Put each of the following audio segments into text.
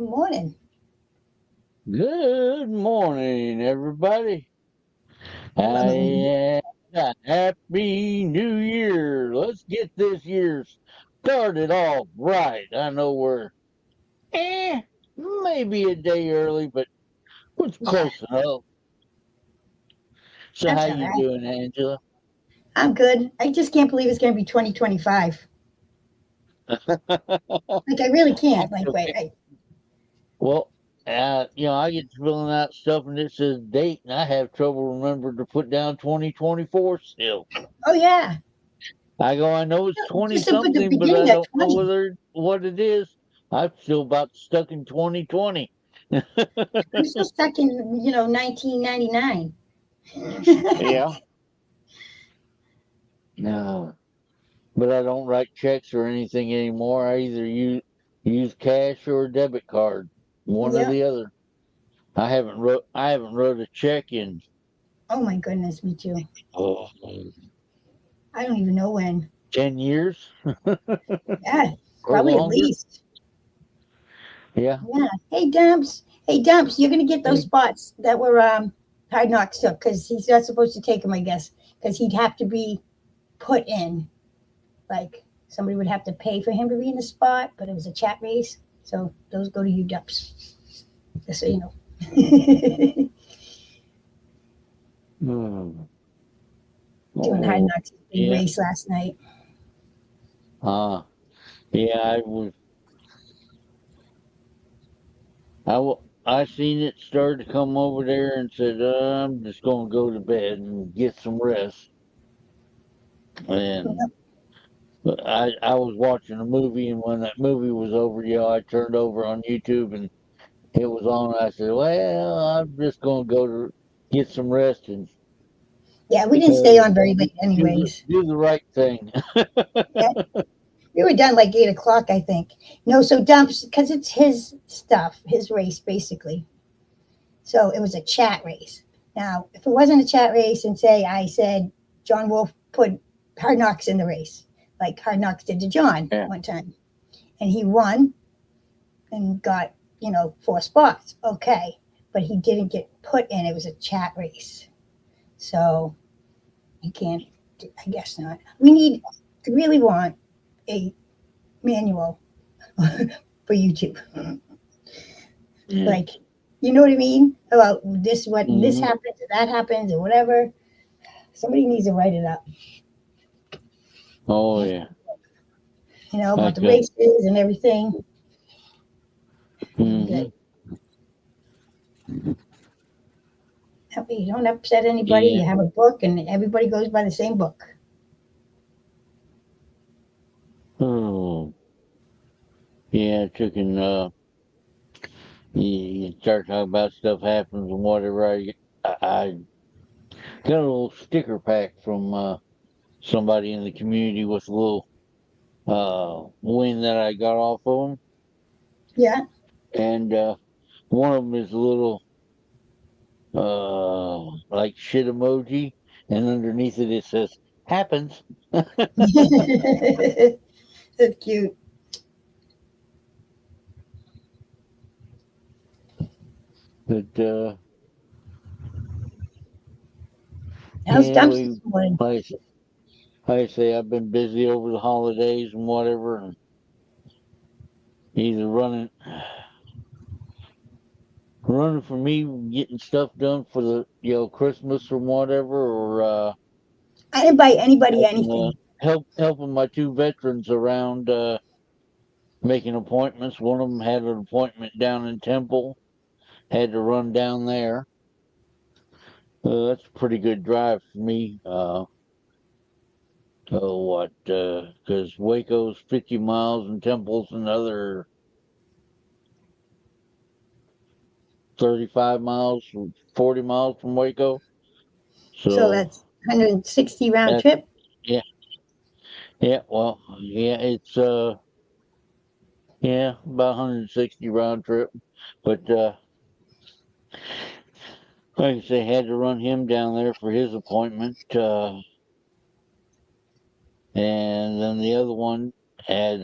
Good morning. Good morning, everybody. Hello. Happy New Year. Let's get this year started off right. I know we're eh, maybe a day early, but it's Yeah, close enough. So how that's all you right. doing, Angela? I'm good. I just can't believe it's going to be 2025. Like, I really can't. Like, wait, Okay. Well, I get to filling out stuff and it says date, and I have trouble remembering to put down 2024 still. oh, yeah. I know it's 20 Just at the something, but I beginning of don't know 20. what it is. I'm still about stuck in 2020. I'm still stuck in, 1999. Yeah. No, but I don't write checks or anything anymore. I either use cash or a debit card, one or Yep. the other. I haven't wrote a check in Oh, my goodness, me too. oh, I don't even know when. 10 years Yeah, or probably at longer. least. Yeah. Yeah. Hey, Dumps. Hey, Dumps, you're going to get those spots that were Hard Knocks took because he's not supposed to take them, I guess, because he'd have to be put in. Like somebody would have to pay for him to be in the spot, but it was a chat race. So those go to you, Dups. Just so you know. Hmm. Doing Hard Oh, Knocks big yeah. race last night. Uh, yeah, I seen it start to come over there and said, I'm just gonna go to bed and get some rest. And I was watching a movie, and when that movie was over, I turned over on YouTube and it was on. I said, well, I'm just gonna go to get some rest and Yeah, we didn't stay do, on very late, anyways. do the right thing. Yeah, we were done like 8 o'clock, I think. No, so Dumps because it's his stuff, his race basically. So it was a chat race. Now, if it wasn't a chat race, and say I said John Wolf put Hard Knocks in the race, like Hard Knocks did to John Yeah. one time, and he won and got, 4 spots. Okay. But he didn't get put in. It was a chat race. So you can't, I guess not. I really want a manual for YouTube. Yeah. Like, you know what I mean? About this, what this Hmm. happens, or that happens, or whatever. Somebody needs to write it up, Oh yeah. about the Like races and everything. Good. hmm. That way you don't upset anybody. Yeah. You have a book, and everybody goes by the same book. Oh yeah. Chicken. You start talking about stuff happens and whatever. I got a little sticker pack from somebody in the community with a little win that I got off of them, Yeah. and one of them is a little like shit emoji, and underneath it says happens. That's cute. But How's yeah, Dumps this morning? like, like I say, I've been busy over the holidays and whatever, and either running for me, getting stuff done for the Christmas or whatever, or I didn't buy anybody helping anything. helping my two veterans around making appointments. One of them had an appointment down in Temple, had to run down there. That's a pretty good drive for me. Oh, what? Because Waco's 50 miles and Temple's another 35 miles, 40 miles from Waco. So So that's 160 round that, trip. yeah, yeah. Well, yeah, it's yeah, about 160 round trip. But like I say, had to run him down there for his appointment. And then the other one had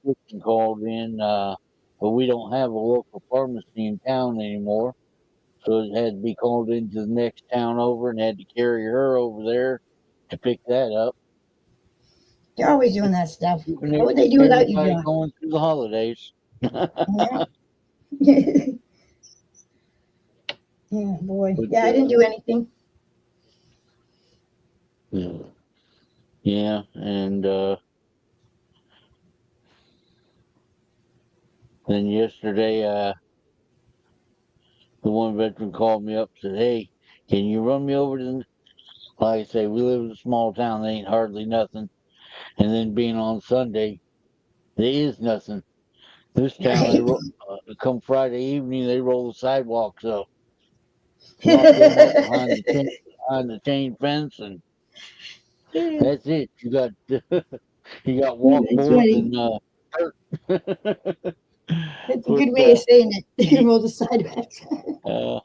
prescription called in, but we don't have a local pharmacy in town anymore. So it had to be called into the next town over and had to carry her over there to pick that up. They're always doing that stuff. Keeping What would they do without you, everybody John? going through the holidays. Yeah. Yeah, boy. But Yeah, I didn't do anything. yeah, and then yesterday, the one veteran called me up and said, "Hey, can you run me over to the?" Like I say, we live in a small town. There ain't hardly nothing. And then being on Sunday, there is nothing. This town, Right. come Friday evening, they roll the sidewalks up, lock them up behind the chain fence, and that's it. You got That's walkboards funny. and dirt. That's a But good way of saying it. They can he roll the sidewalks. uh,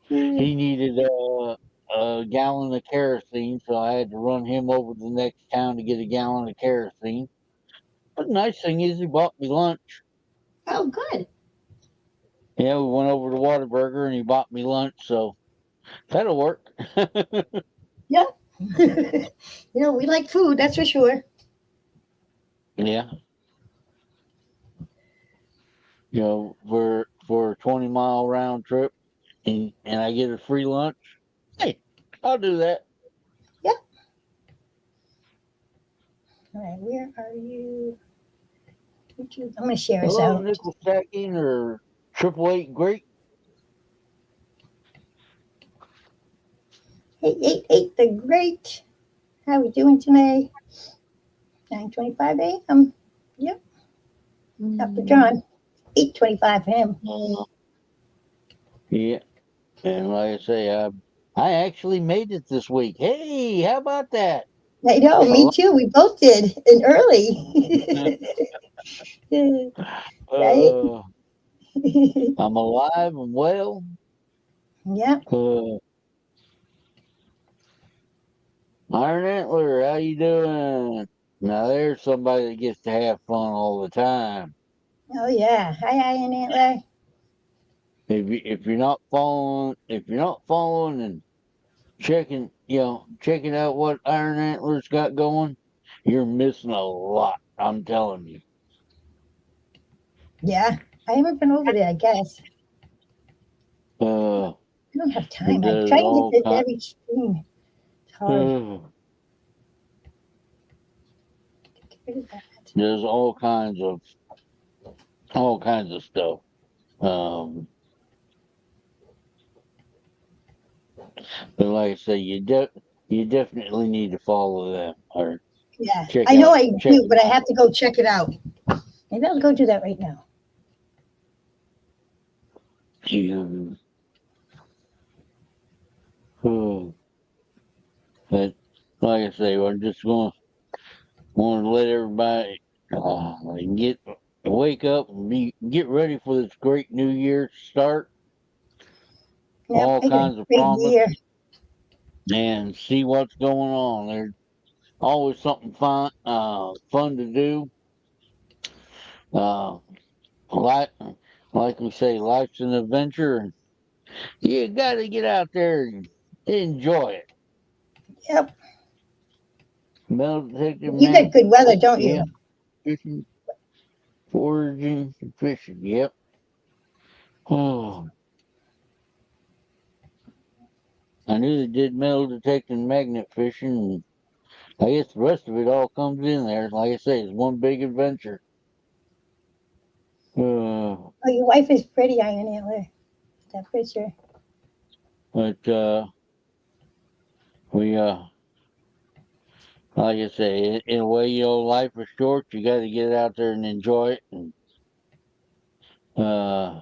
he needed a gallon of kerosene, so I had to run him over to the next town to get a gallon of kerosene. But the nice thing is, he bought me lunch. Oh, good. Yeah, we went over to Whataburger and he bought me lunch, so that'll work. Yeah. We like food, that's for sure. Yeah, for a 20-mile round trip, and I get a free lunch. Hey, I'll do that. Yeah. All right, where are you? I'm going to share us Hello, out. nickel stacking or triple eight great. 888 the Great. How we doing today? 9:25 a.m. Yep. Up for John. 8:25 for him. Uh, yeah, and like I say, I actually made it this week. Hey, how about that? I know, A me too. We both did, and early. Right? Uh, I'm alive and well. Yeah. Uh, Iron Antler, how you doing? Now there's somebody that gets to have fun all the time. Oh yeah. Hi, Iron Antler. If you're not following and checking out what Iron Antler's got going, you're missing a lot. I'm telling you. Yeah. I haven't been over there, I guess. Uh, I don't have it time. I does try and all get to kind. every stream. It's hard. Uh, Get rid of that. there's all kinds of stuff. Um, but like I say, you definitely need to follow them or Yeah. I know I check do, them but I out. have to go check it out. Maybe I'll go do that right now. You, oh, but like I say, I'm just going to want to let everybody get wake up and get ready for this great new year start. Yep. All I got a kinds of great promise year. and see what's going on. There's always something fun to do. Uh, like like we say, life's an adventure, and you got to get out there and enjoy it. Yep. Metal detecting You got good weather, don't yeah, you? fishing, foraging, and fishing. Yep. Oh, I knew they did metal detecting magnet fishing. And I guess the rest of it all comes in there. Like I say, it's one big adventure. Uh, Oh, your wife is pretty, Iron Antler. That picture. but we like I say, in a way, life is short. You got to get out there and enjoy it. And uh,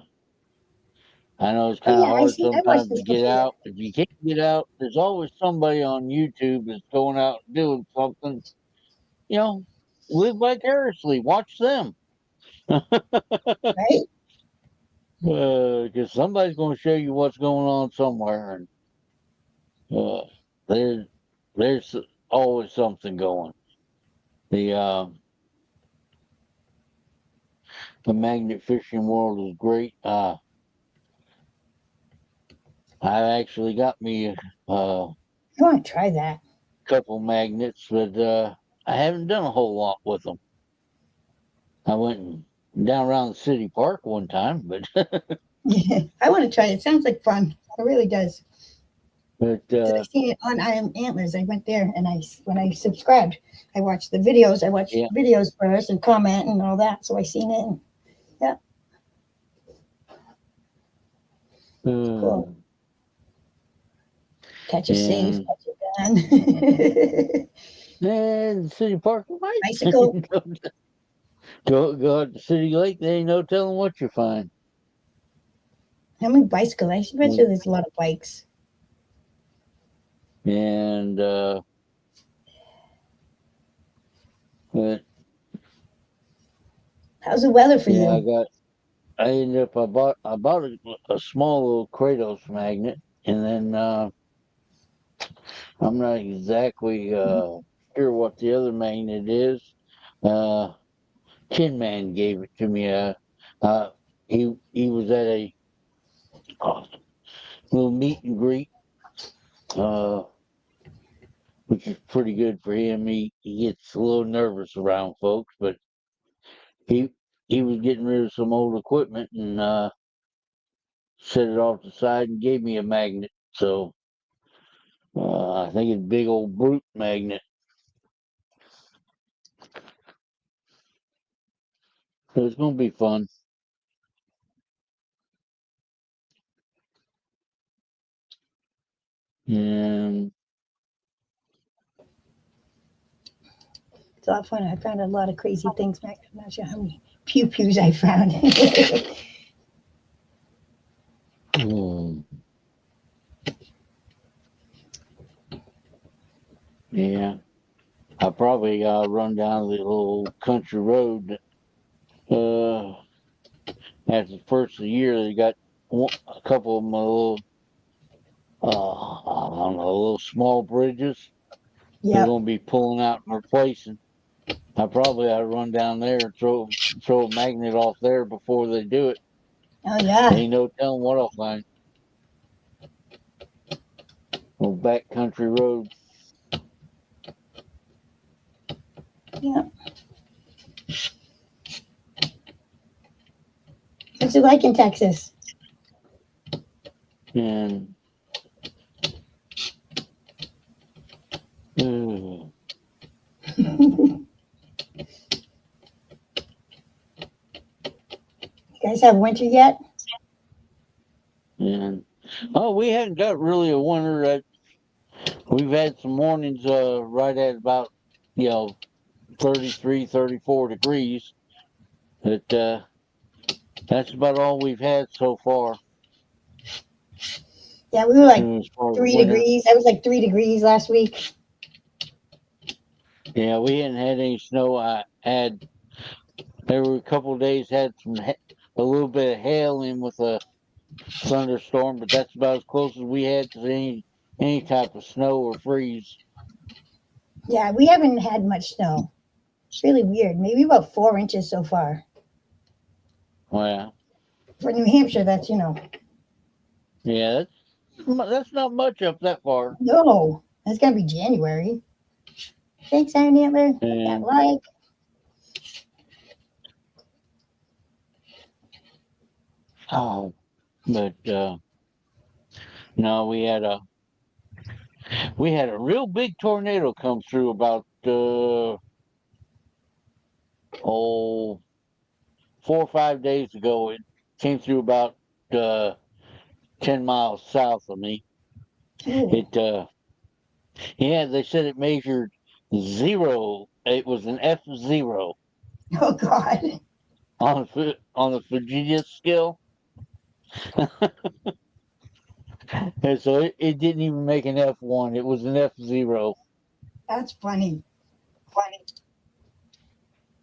I know it's Oh kind of yeah, I hard see. I watched sometimes to this get before. out. If you can't get out, there's always somebody on YouTube that's going out and doing something. You know, live vicariously. Watch them. Right? Because somebody's going to show you what's going on somewhere. And uh, there's, there's always something going. The the magnet fishing world is great. I actually got me a I want to try that. couple magnets, but I haven't done a whole lot with them. I went down around the city park one time, but I want to try it. It sounds like fun. It really does. but Because I seen it on I Am Antlers. I went there and when I subscribed, I watched the videos. I watched yeah. videos first and comment and all that. So I seen it. And, yeah, cool. Uh, Catch a safe, and catch a gun. the city park might Bicycle. go out to City Lake. There ain't no telling what you find. How many bicycles? I bet you there's a lot of bikes. And but How's the weather for yeah, you? I ended up I bought a small little Kratos magnet, and then I'm not exactly sure what the other magnet is. Uh, Tin Man gave it to me. Uh, he was at a uh, little meet and greet, uh, which is pretty good for him. He gets a little nervous around folks, but he he was getting rid of some old equipment and set it off the side and gave me a magnet. So I think it's big old brute magnet. So it's gonna be fun. And It's a lot of fun. I found a lot of crazy things back. I'm not sure how many pew pews I found. mm, yeah, I probably run down the little country road. Uh, After the first of the year, they got a couple of them little, I don't know, little small bridges. They're Yep. gonna be pulling out and replacing. I probably ought to run down there and throw a magnet off there before they do it. Oh yeah. Ain't no telling what I'll find. Old back country road. Yep. What's it like in Texas? And You guys have winter yet? and oh, we hadn't got really a winter. We've had some mornings right at about, you know, 33, 34 degrees. But that's about all we've had so far Yeah, we were like as far as winter. 3 degrees. I was like 3 degrees last week. Yeah, we hadn't had any snow. There were a couple of days had a little bit of hail in with a thunderstorm, but that's about as close as we had to any type of snow or freeze. Yeah, we haven't had much snow. It's really weird. Maybe about 4 inches so far. Well, For New Hampshire, yeah, that's not much up that far. no, that's gotta be January. Thanks, Iron Antler. Hit that And like. oh, but no, we had a real big tornado come through about oh 4 or 5 days ago. It came through about uh, 10 miles south of me. Ooh. It yeah, they said it measured zero. It was an F0 Oh God. on the Virginia scale, and so it didn't even make an F1. It was an F0, That's funny.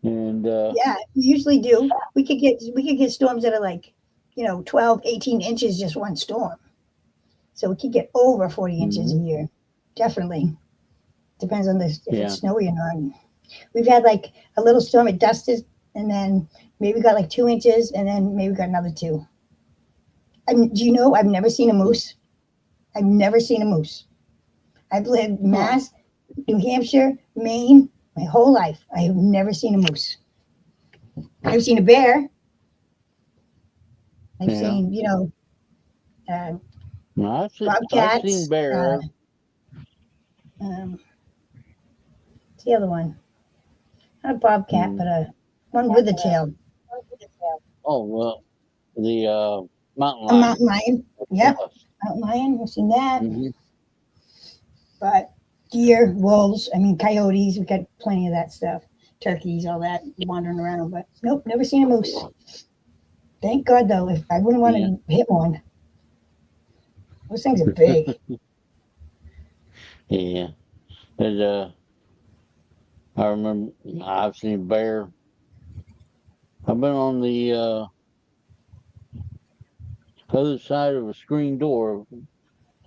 and Yeah, we usually do. We could get storms that are like, 12, 18 inches just one storm. So we could get over 40 inches a mhm, year. Definitely. Depends on this if it's yeah, snowy or not. We've had like a little storm. It dusted and then maybe got like 2 inches, and then maybe got another two. And do you know I've never seen a moose? I've never seen a moose. I've lived Huh. Mass, New Hampshire, Maine, my whole life. I have never seen a moose. I've seen a bear. I've Yeah. seen, uh, No, I've seen bobcats. bear. Um, what's the other one? Not a bobcat, Hmm. but a one with a tail. Oh well, the mountain A lion. mountain lion. Yep, mountain lion. I've seen that. Mm-hmm. But deer, wolves. I mean, coyotes. We got plenty of that stuff. Turkeys, all that wandering around. But nope, never seen a moose. Thank God, though. If I wouldn't want Yeah. to hit one, those things are big. Yeah. And, I remember I've seen bear. I've been on the other side of a screen door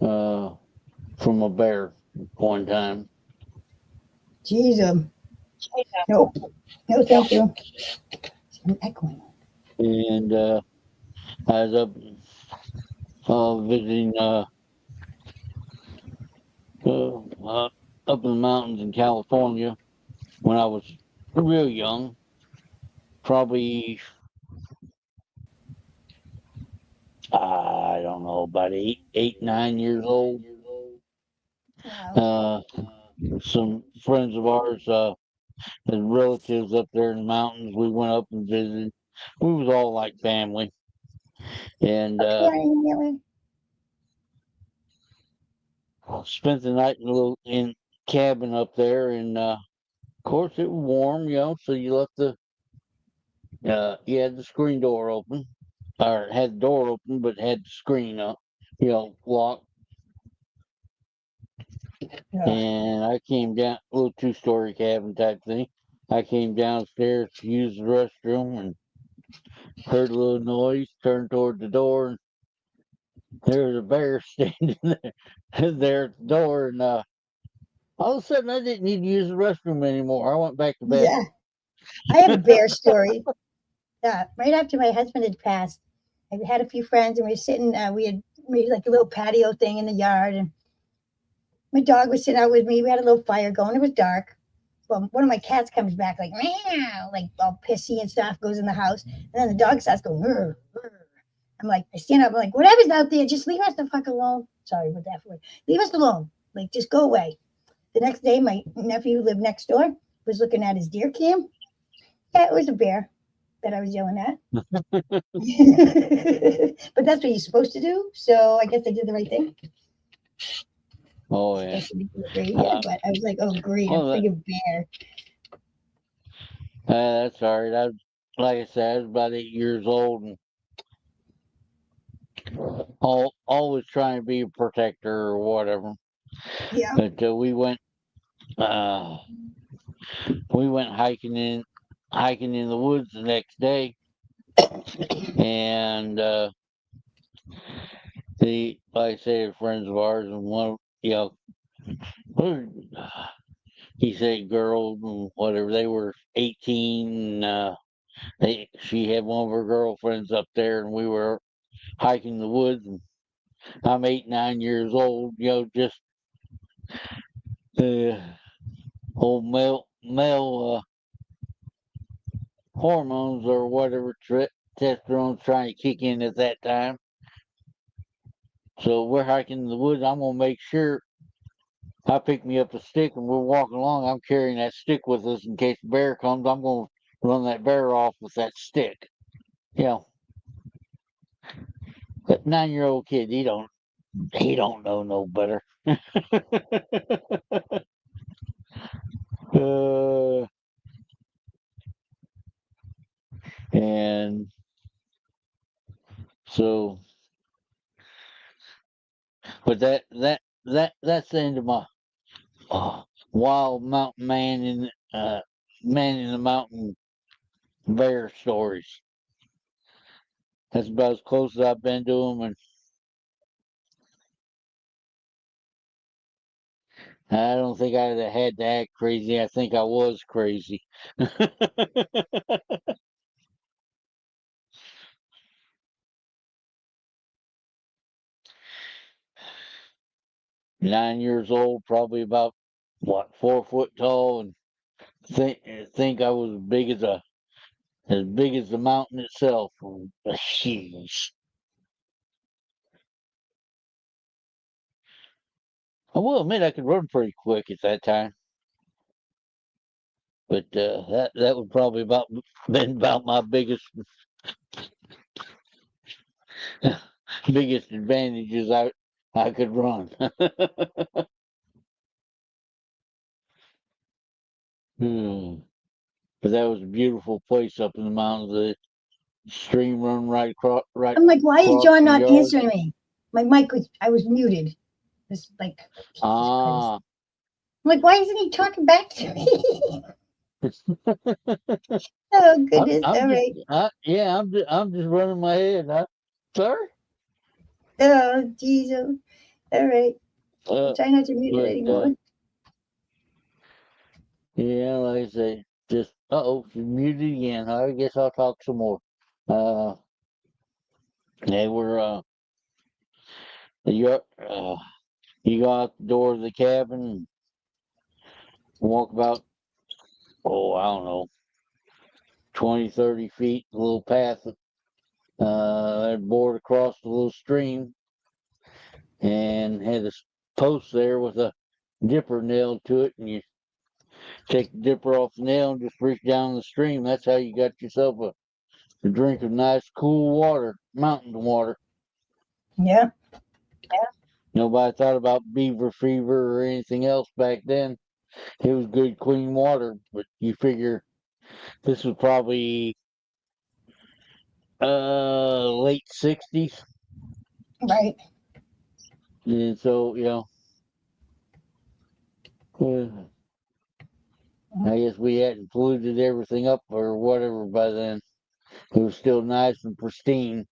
uh, from a bear one time. Jeez, nope, no, thank you. I'm echoing. And I was up visiting uh, uh, up in the mountains in California when I was real young, probably I don't know, about 9 years old. Wow. Uh, some friends of ours had relatives up there in the mountains. We went up and visited. We was all like family, and Okay, spent the night in a little in cabin up there. And of course, it was warm, so you left you had the screen door open, or had the door open, but had the screen up, locked. yeah. And I came down, a little two-story cabin type thing. I came downstairs to use the restroom and heard a little noise, turned toward the door, and there was a bear standing there at the door. And all of a sudden, I didn't need to use the restroom anymore. I went back to bed. Yeah. I have a bear story. Right after my husband had passed, I had a few friends and we were sitting, we had made like a little patio thing in the yard, and my dog was sitting out with me. We had a little fire going. It was dark. Well, one of my cats comes back like meow, like all pissy and stuff, goes in the house, and then the dog starts going. Rrr, rrr. I'm like, I stand up. I'm like, whatever's out there, just leave us the fuck alone. Sorry with that word. Leave us alone. Like, just go away. The next day, my nephew who lived next door was looking at his deer cam. Yeah, it was a bear that I was yelling at. But that's what you're supposed to do. So I guess I did the right thing. Oh I yeah. guess you didn't agree, yeah. Uh, But I was like, oh, great, a well, friggin' bear. that's all right. Like I said, I was about 8 years old, and always trying to be a protector or whatever. Yeah. But uh, we went hiking in the woods the next day, and the like I say, friends of ours, and one, we he said girls and whatever. They were 18. And, she had one of her girlfriends up there, and we were hiking the woods. And I'm 8, 9 years old. Just the old male hormones or whatever testosterone's trying to kick in at that time. So we're hiking in the woods. I'm gonna make sure I pick me up a stick, and we're walking along. I'm carrying that stick with us in case the bear comes. I'm gonna run that bear off with that stick. You know, that 9-year-old kid, he don't know no better. uh, and so, but that's the end of my uh, wild mountain man in the mountain bear stories. That's about as close as I've been to them, and I don't think I'd have had to act crazy. I think I was crazy. 9 years old, probably about what 4 foot tall, and think I was as big as the mountain itself. Jeez. I will admit I could run pretty quick at that time, but that would probably about been about my biggest advantages. I could run. Hmm. But that was a beautiful place up in the mountains. The stream run right I'm like, why is across John the not yard. answering me? My mic was, I was muted. It's like, Jesus Christ. Ah. I'm like, why isn't he talking back to me? Oh, goodness. I'm All just, right. I'm just running my head. Sir? Oh, Jesus. All right. Uh, Try not to mute it but anymore. yeah, like I say, just she's muted again. I guess I'll talk some more. Uh, they were you you go out the door of the cabin and walk about I don't know 20, 30 feet, a little path that bored across the little stream, and had a post there with a dipper nailed to it, and you take the dipper off the nail and just reach down the stream. That's how you got yourself a drink of nice cool water, mountain water. Yeah. Nobody thought about beaver fever or anything else back then. It was good, clean water, but you figure this was probably late '60s, Right. and so I guess we hadn't polluted everything up or whatever by then. It was still nice and pristine.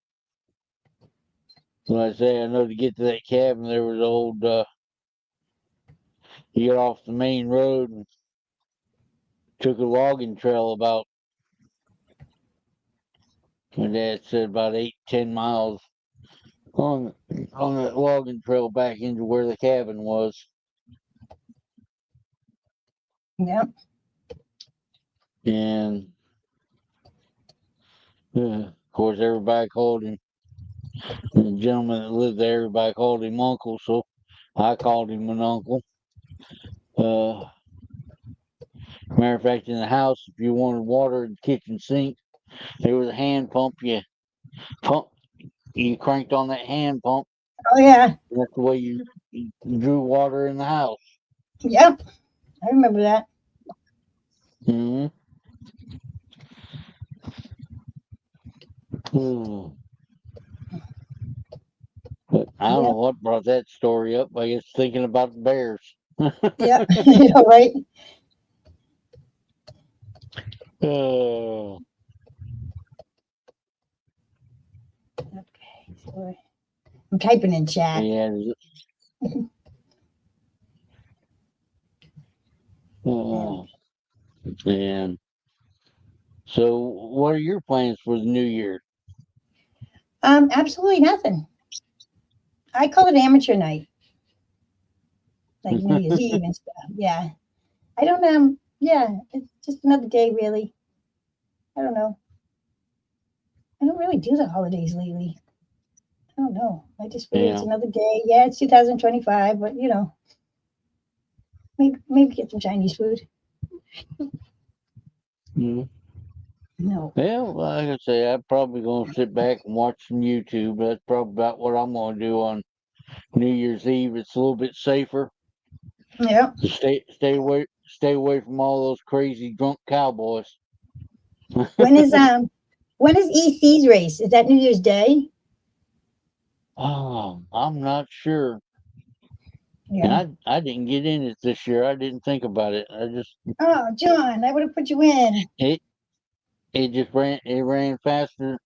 When I say I know to get to that cabin, there was old. You get off the main road and took a logging trail about. My dad said about 8, 10 miles on that logging trail back into where the cabin was. Yeah. And of course, everybody called him, the gentleman that lived there, everybody called him Uncle, so I called him an uncle. Matter of fact, in the house, if you wanted water in the kitchen sink, there was a hand pump. Pump, you cranked on that hand pump. Oh, yeah. That's the way you drew water in the house. Yep. I remember that. Hmm. But I don't know Yep. what brought that story up. I guess thinking about the bears. Yep. Yeah, right. Oh, Okay. So I'm typing in chat. yeah. Oh, and so, what are your plans for the new year? Absolutely nothing. I call it amateur night, like New Year's Eve and stuff. Yeah. I don't yeah, it's just another day really. I don't know. I don't really do the holidays lately. I don't know. I just figure it's Yeah. another day. Yeah, it's 2025, but maybe get some Chinese food. Mm. No. Yeah, well, like I say, I'm probably going to sit back and watch some YouTube. That's probably about what I'm going to do on New Year's Eve. It's a little bit safer. Yeah. Stay away from all those crazy drunk cowboys. When is EC's race? Is that New Year's Day? Oh, I'm not sure. Yeah. And I didn't get in it this year. I didn't think about it. Oh, John, I would have put you in. It ran faster.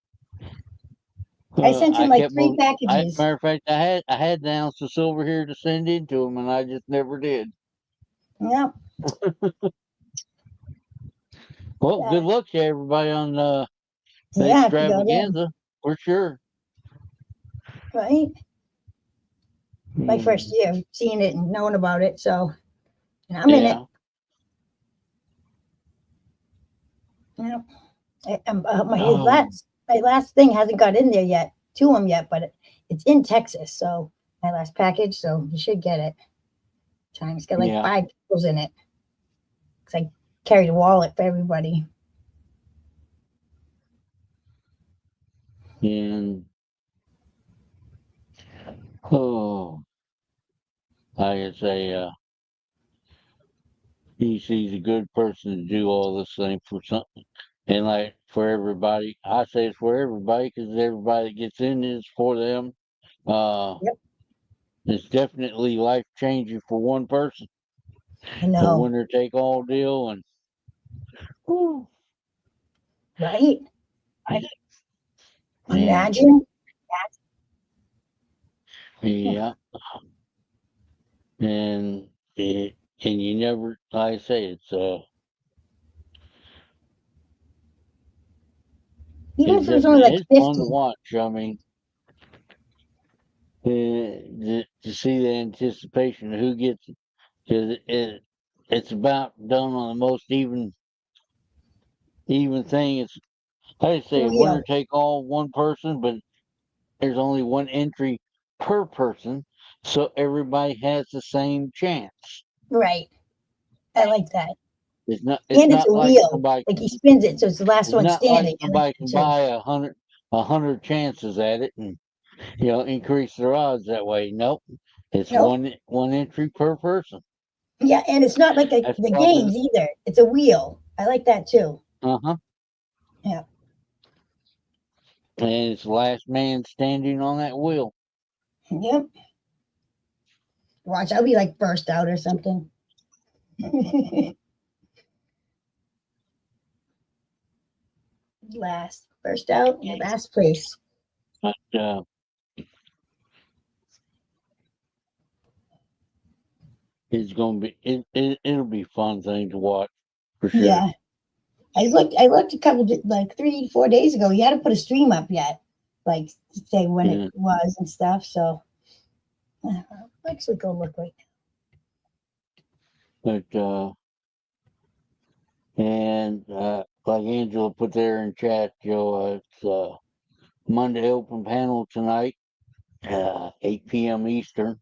I sent him I like kept three moving. packages. Matter of fact, I had the ounces over here to send into them, and I just never did. Yeah. Well, good luck to everybody on the Yeah, I have to go then. extravaganza for sure. Right? my first Mm, year seeing it and knowing about it. So, and I'm in it. yeah. You know, Oh, my last thing hasn't got in there yet to them yet, but it's in Texas. So my last package, so you should get it. Time it's got like yeah. 5 pills in it. Cause I carried a wallet for everybody. And oh, like I say, he's a good person to do all this thing for something. And like for everybody, I say it's for everybody because everybody that gets in is for them. Uh, Yep, it's definitely life changing for one person. I The know, winner take all deal, and whew, right? man, Imagine. yeah, and it, and you never, like I say, Even it's if it was only definitely like it's fun to 50. watch. I mean, to see the anticipation of who gets it, because it's about done on the most even thing. It's like I say, winner Wheel. take all, one person, but there's only one entry per person, so everybody has the same chance. Right. I like that. It's And it's a not like wheel. somebody Like he can spins it, so it's the last it's one not like standing. I like somebody that can too. buy a hundred chances at it and increase their odds that way. Nope. It's Nope. one entry per person. Yeah, and it's not like That's the probably games either. It's a wheel. I like that too. uh-huh. Yeah. And it's last man standing on that wheel. Yep. Watch, I'll be like burst out or something. Last. Burst out in the last place. But it's gonna be it'll be a fun thing to watch for sure. Yeah. I looked a couple like 3, 4 days ago. You had to put a stream up yet. Like to say when it Yeah. was and stuff. So actually go look right But and like Angela put there in chat, Joe, it's Monday open panel tonight, 8 p.m. Eastern.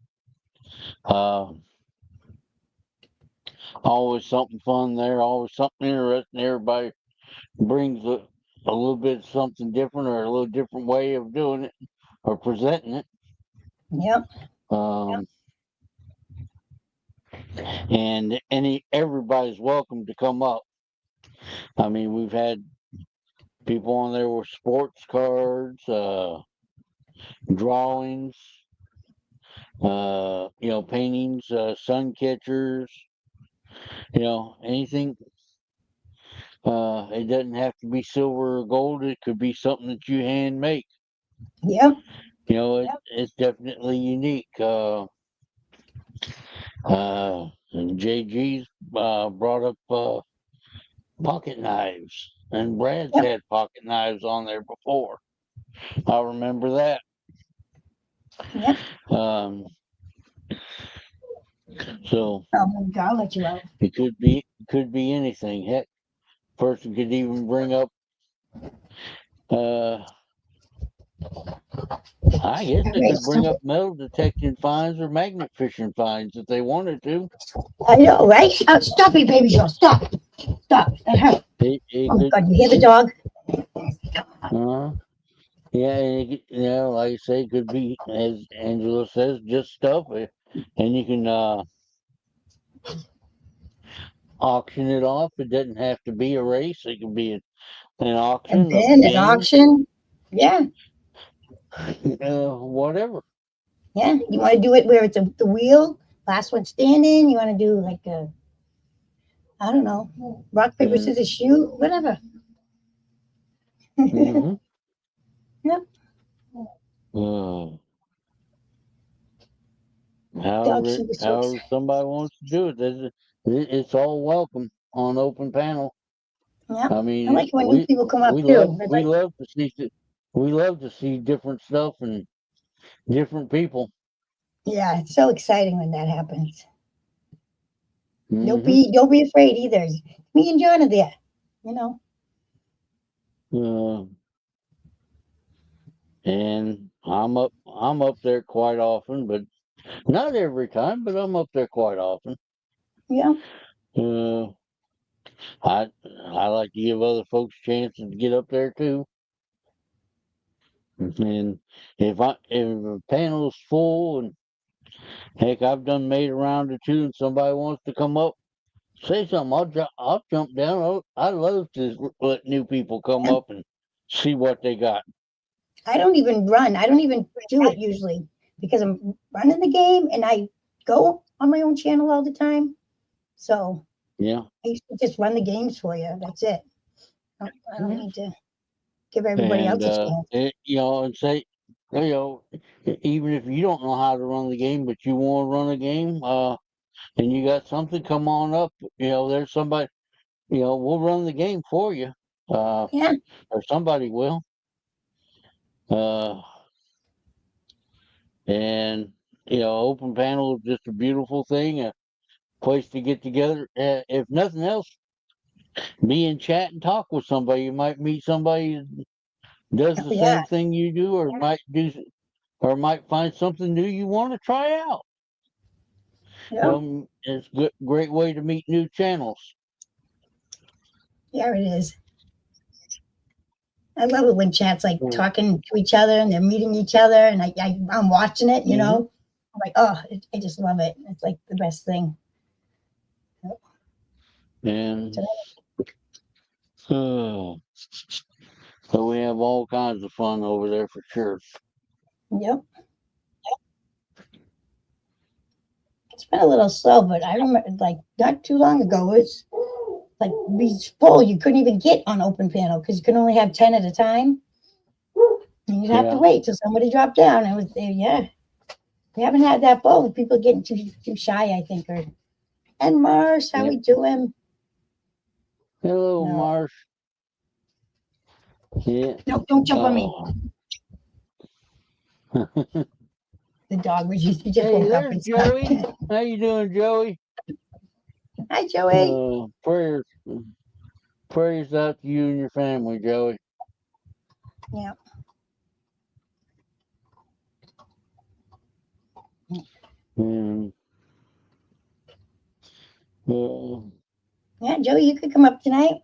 Uh, always something fun there, always something interesting. Everybody brings a little bit something different or a little different way of doing it or presenting it. now. Yep. Um, and everybody's welcome to come up. I mean, we've had people on there with sports cards, drawings, paintings, sun catchers, anything. It doesn't have to be silver or gold. It could be something that you hand make. Yep. It's definitely unique. And JG's brought up pocket knives, and Brad's Yep. had pocket knives on there before. I remember that. Yep. Um, so Oh, I'll let you out. it could be anything. Heck, person could even bring up. Uh, I guess All they right. could bring up metal detecting finds or magnet fishing finds if they wanted to. I know, right? Oh, stop it, baby girl. Stop. Stop. That hurt. It Oh my could. God, you hear the It, dog? uh, yeah, like I say, it could be as Angela says, just stuff, and you can auction it off. It doesn't have to be a race. It can be an And auction of then an games, auction. Yeah. whatever. Yeah. You want to do it where it's the wheel, last one standing. You want to do like I don't know, rock, paper, Uh, scissors, shoot, whatever. hmm Yep. uh, Dog however, super sweet. however somebody wants to do it, it's all welcome on open panel. Yep. I I mean, like when new people come up we love too. we love to see we love to see different stuff and different people. Yeah, it's so exciting when that happens. Mm-hmm. Don't be afraid either. Me and John are there. You know. Uh, and I'm up there quite often, but not every time, but I'm up there quite often. Yeah. Uh, I I like to give other folks chances to get up there too. And if the panel's full and heck, I've done made around or two, and somebody wants to come up, say something. I'll jump down. I love to let new people come Yeah. up and see what they got. I don't even run. I don't even do it usually because I'm running the game and I go on my own channel all the time. So Yeah. I used to just run the games for you. That's it. I don't Mhm. need to give everybody And else a chance. and say, you know, even if you don't know how to run the game, but you want to run a game, and you got something, come on up. There's somebody. We'll run the game for you. Uh, Yeah. or somebody will. Uh, and open panel is just a beautiful thing, a place to get together. If nothing else, be in chat and talk with somebody. You might meet somebody who does Oh, the yeah. same thing you do, or might find something new you want to try out. Yeah. It's a great way to meet new channels. Yeah, it is. I love it when chat's like Mm-hmm. talking to each other and they're meeting each other and I'm watching it, you know. I'm like, oh, I just love it. It's like the best thing. And So, so we have all kinds of fun over there for sure. yep. It's been a little slow, but I remember like not too long ago, it was like be full. You couldn't even get on open panel because you could only have 10 at a time. And you'd have to Yeah. wait till somebody dropped down. It was, yeah, we haven't had that full. People getting too shy, I think. And Mars, how Yeah. we doing? Hello, No, Marsh. Yeah. no, don't jump on me. Oh. The dog was he just Hey, woke up there's and stuff. Joey. How you doing, Joey? Hi, Joey. Prayers out to you and your family, Joey. Yeah. And uh, Yeah, Joey, you could come up tonight.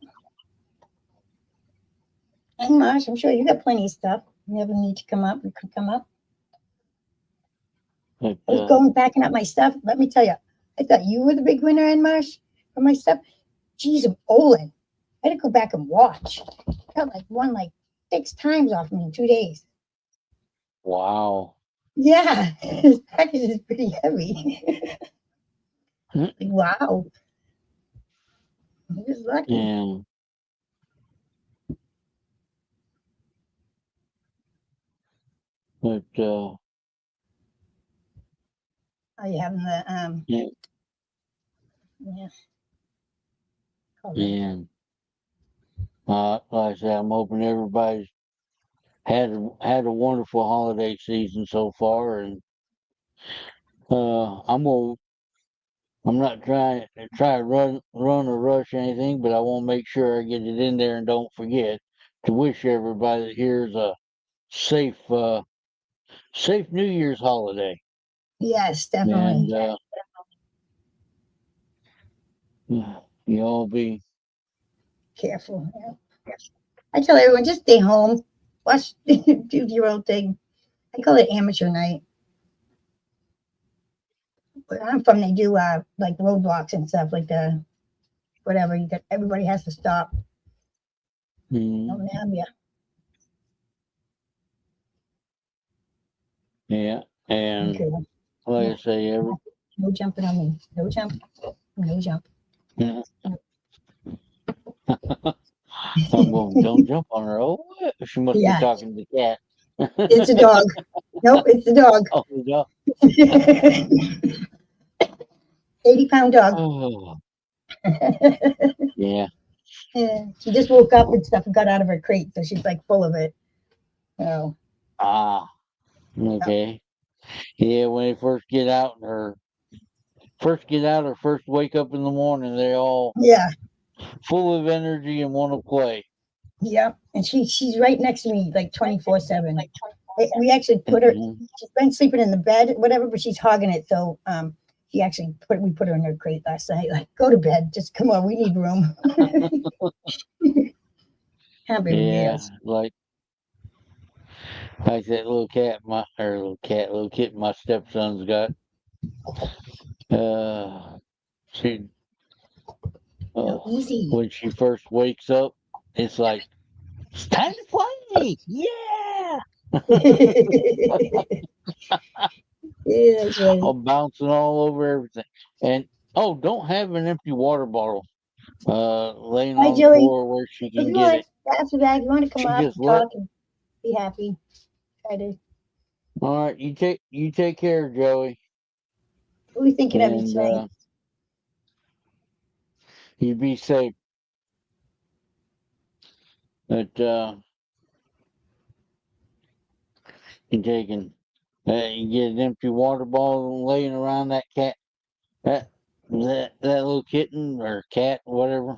And Mars, I'm sure you got plenty of stuff. You never need to come up. You could come up. but I was going packing up my stuff. Let me tell you, I thought you were the big winner, in Marsh, for my stuff. Jeez, I'm Olin. I had to go back and watch. Got like won like 6 times off me in 2 days. wow. Yeah, his package is pretty heavy. Like, wow, he was lucky. And but Are you having the yeah, yeah, COVID? and like I said, I'm hoping everybody's had a wonderful holiday season so far, and I'm not try to run or rush anything, but I want to make sure I get it in there and don't forget to wish everybody that here's a safe safe New Year's holiday. Yes, And definitely. you all be Careful. Yeah. I tell everyone just stay home, watch, do your own thing. I call it amateur night. Where I'm from, they do like roadblocks and stuff like the whatever. You got everybody has to stop. mm, Don't nab you. yeah. And Okay. like I Yeah. say, No jumping on me. No jump. No jump. yeah, I'm going. Don't jump on her. Oh, she must be Yeah, talking to the it's a cat. dog. Nope, it's a dog. Oh, no. 80-pound dog. Oh, yeah. Yeah, she just woke up and stuff and got out of her crate, so she's like full of it. So, Ah, yeah. okay. Yeah, when they first wake up in the morning, they're all Yeah, full of energy and want to play. yeah. And she's right next to me, like 24/7. We actually put her. Mhm. She's been sleeping in the bed, whatever, but she's hogging it. So she actually we put her in her crate last night. Like, go to bed. Just come on. We need room. Happy Yeah, meals. like that little cat, little kitten my stepson's got. Uh, she, No, oh, easy. when she first wakes up, it's like it's time to play. Yeah, Yeah, that's funny. I'm bouncing all over everything. And oh, don't have an empty water bottle laying Hi, on the Joey. floor where she If can you get it. want, after that, if you want to come She up just and let. talk and be happy, try to. All right, you take care, Joey, What are we thinking of you and tonight? you be safe. But you taking you get an empty water bottle laying around that cat, that little kitten or cat, whatever.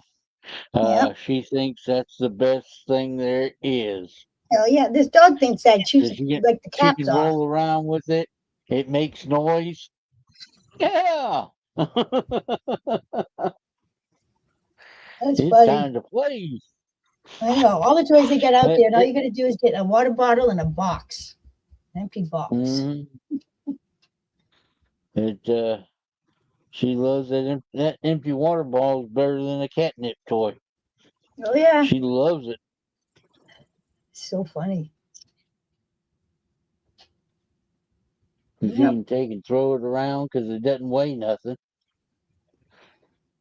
Yep. She thinks that's the best thing there is. Hell yeah. This dog thinks that shoots So like the she caps can off. roll around with it. It makes noise. Yeah. That's It's funny. time to play. I know. All the toys they got out It, there, and all it, you got to do is get a water bottle and a box, an empty box. mhm. It she loves that empty water ball is better than a catnip toy. Oh yeah. She loves it. So funny. She Yep. can take and throw it around because it doesn't weigh nothing.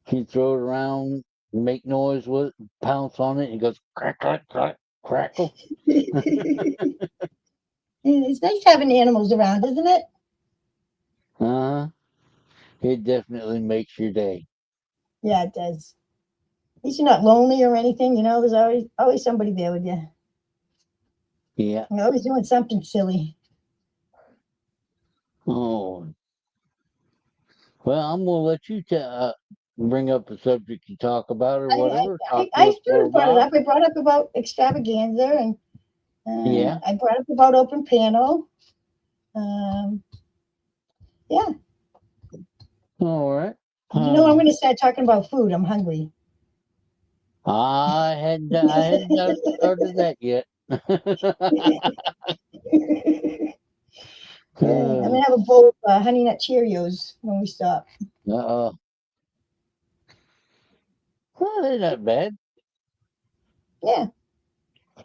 She throw it around, make noise with it, pounce on it, and it goes crack, crack, crack, crackle. It's nice having animals around, isn't it? Uh-huh. It definitely makes your day. Yeah, it does. At least you're not lonely or anything. There's always somebody there with you. Yeah. You're always doing something silly. Oh, well, I'm gonna let you bring up a subject to talk about or I, I, whatever. I, Talk to I us should for have brought it about. up. I brought up about extravaganza, and Yeah. I brought up about open panel. Um, yeah, All right. I'm Um, going to start talking about food. I'm hungry. I hadn't started that yet. Yeah, I'm uh, gonna have a bowl of Honey Nut Cheerios when we stop. uh, well, they're not bad. Yeah,